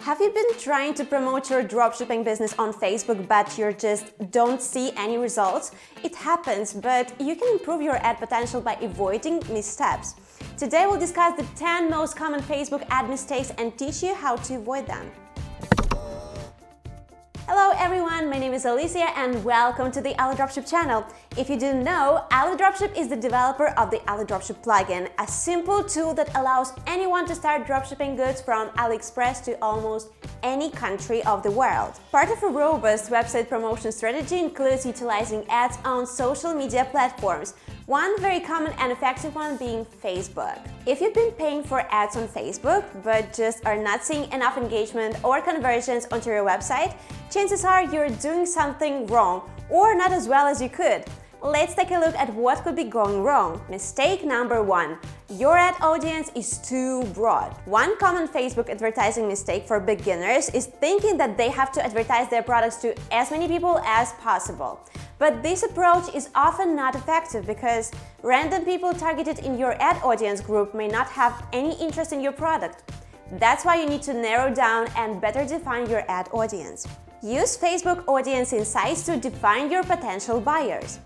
Have you been trying to promote your dropshipping business on Facebook but you just don't see any results? It happens, but you can improve your ad potential by avoiding missteps. Today we'll discuss the 10 most common Facebook ad mistakes and teach you how to avoid them. Hello everyone, my name is Alicia and welcome to the AliDropship channel. If you didn't know, AliDropship is the developer of the AliDropship plugin, a simple tool that allows anyone to start dropshipping goods from AliExpress to almost any country of the world. Part of a robust website promotion strategy includes utilizing ads on social media platforms, one very common and effective one being Facebook. If you've been paying for ads on Facebook but just are not seeing enough engagement or conversions onto your website, chances are you're doing something wrong or not as well as you could. Let's take a look at what could be going wrong. Mistake number 1. Your ad audience is too broad. One common Facebook advertising mistake for beginners is thinking that they have to advertise their products to as many people as possible. But this approach is often not effective because random people targeted in your ad audience group may not have any interest in your product. That's why you need to narrow down and better define your ad audience. Use Facebook Audience Insights to define your potential buyers.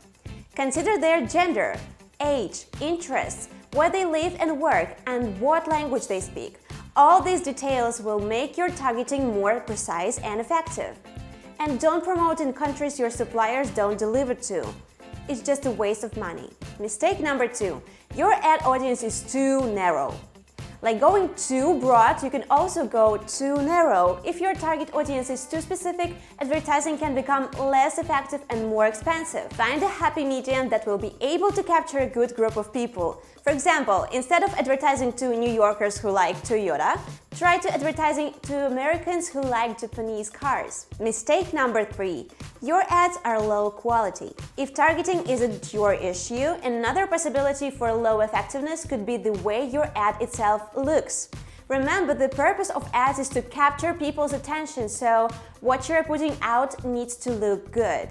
Consider their gender, age, interests, where they live and work, and what language they speak. All these details will make your targeting more precise and effective. And don't promote in countries your suppliers don't deliver to. It's just a waste of money. Mistake number 2. Your ad audience is too narrow. Like going too broad, you can also go too narrow. If your target audience is too specific, advertising can become less effective and more expensive. Find a happy medium that will be able to capture a good group of people. For example, instead of advertising to New Yorkers who like Toyota, try to advertising to Americans who like Japanese cars. Mistake number 3. Your ads are low quality. If targeting isn't your issue, another possibility for low effectiveness could be the way your ad itself looks. Remember, the purpose of ads is to capture people's attention, so what you're putting out needs to look good.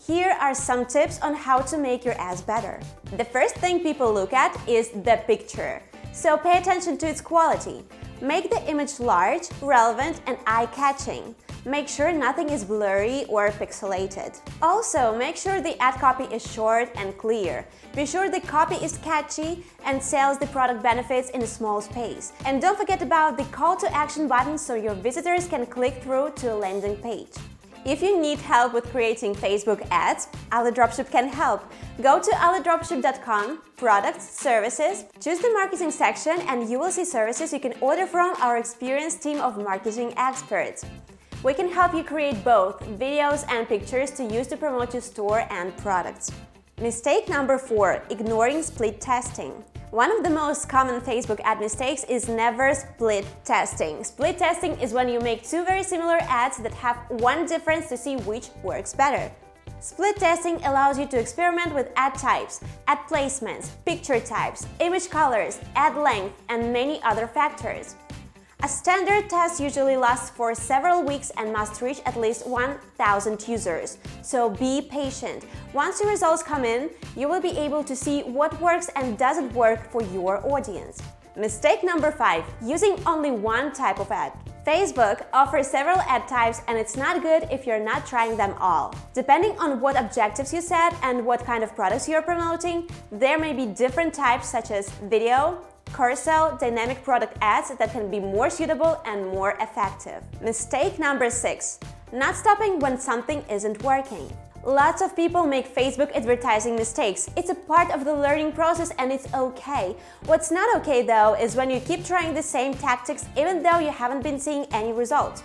Here are some tips on how to make your ads better. The first thing people look at is the picture, so pay attention to its quality. Make the image large, relevant, and eye-catching. Make sure nothing is blurry or pixelated. Also, make sure the ad copy is short and clear. Be sure the copy is catchy and sells the product benefits in a small space. And don't forget about the call to action button so your visitors can click through to a landing page. If you need help with creating Facebook ads, AliDropship can help. Go to alidropship.com, products, services, choose the marketing section and you will see services you can order from our experienced team of marketing experts. We can help you create both videos and pictures to use to promote your store and products. Mistake number 4. Ignoring split testing. One of the most common Facebook ad mistakes is never split testing. Split testing is when you make two very similar ads that have one difference to see which works better. Split testing allows you to experiment with ad types, ad placements, picture types, image colors, ad length, and many other factors. A standard test usually lasts for several weeks and must reach at least 1,000 users, so be patient. Once your results come in, you will be able to see what works and doesn't work for your audience. Mistake number 5. Using only one type of ad. Facebook offers several ad types and it's not good if you're not trying them all. Depending on what objectives you set and what kind of products you're promoting, there may be different types such as video, carousel, dynamic product ads that can be more suitable and more effective. Mistake number 6. Not stopping when something isn't working. Lots of people make Facebook advertising mistakes. It's a part of the learning process and it's okay. What's not okay though is when you keep trying the same tactics even though you haven't been seeing any results.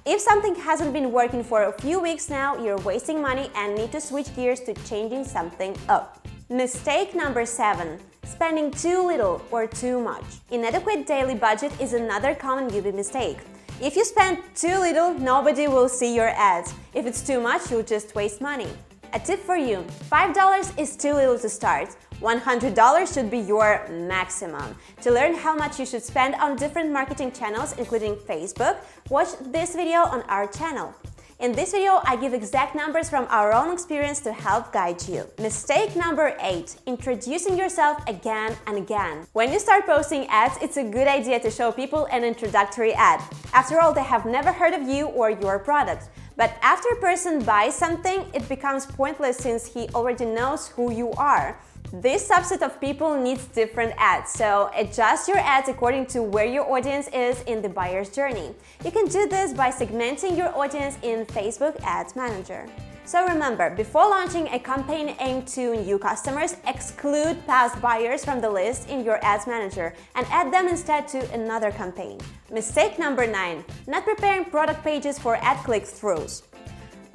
If something hasn't been working for a few weeks now, you're wasting money and need to switch gears to changing something up. Mistake number 7. Spending too little or too much. Inadequate daily budget is another common newbie mistake. If you spend too little, nobody will see your ads. If it's too much, you'll just waste money. A tip for you: $5 is too little to start. $100 should be your maximum. To learn how much you should spend on different marketing channels, including Facebook, watch this video on our channel. In this video, I give exact numbers from our own experience to help guide you. Mistake number 8, introducing yourself again and again. When you start posting ads, it's a good idea to show people an introductory ad. After all, they have never heard of you or your product. But after a person buys something, it becomes pointless since he already knows who you are. This subset of people needs different ads, so adjust your ads according to where your audience is in the buyer's journey. You can do this by segmenting your audience in Facebook Ads Manager. So remember, before launching a campaign aimed to new customers, exclude past buyers from the list in your Ads Manager and add them instead to another campaign. Mistake number 9, not preparing product pages for ad click-throughs.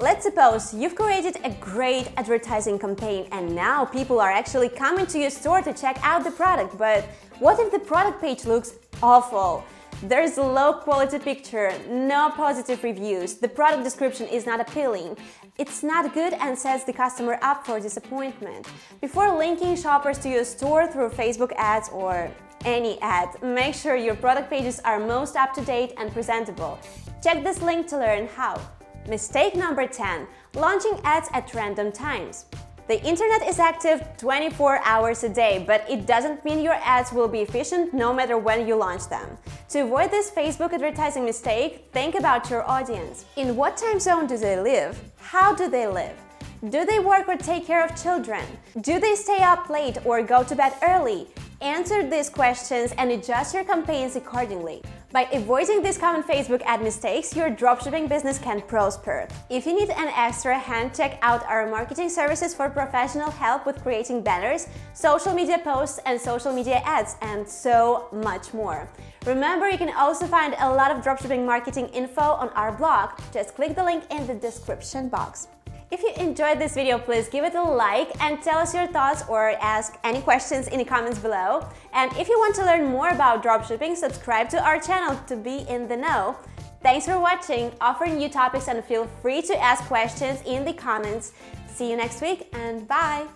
Let's suppose you've created a great advertising campaign and now people are actually coming to your store to check out the product, but what if the product page looks awful? There's a low quality picture, no positive reviews, the product description is not appealing. It's not good and sets the customer up for disappointment. Before linking shoppers to your store through Facebook ads or any ad, make sure your product pages are most up-to-date and presentable. Check this link to learn how. Mistake number 10, launching ads at random times. The internet is active 24 hours a day, but it doesn't mean your ads will be efficient no matter when you launch them. To avoid this Facebook advertising mistake, think about your audience. In what time zone do they live? How do they live? Do they work or take care of children? Do they stay up late or go to bed early? Answer these questions and adjust your campaigns accordingly. By avoiding these common Facebook ad mistakes, your dropshipping business can prosper. If you need an extra hand, check out our marketing services for professional help with creating banners, social media posts, and social media ads, and so much more. Remember, you can also find a lot of dropshipping marketing info on our blog. Just click the link in the description box. If you enjoyed this video, please give it a like and tell us your thoughts or ask any questions in the comments below. And if you want to learn more about dropshipping, subscribe to our channel to be in the know. Thanks for watching, offer new topics and feel free to ask questions in the comments. See you next week and bye!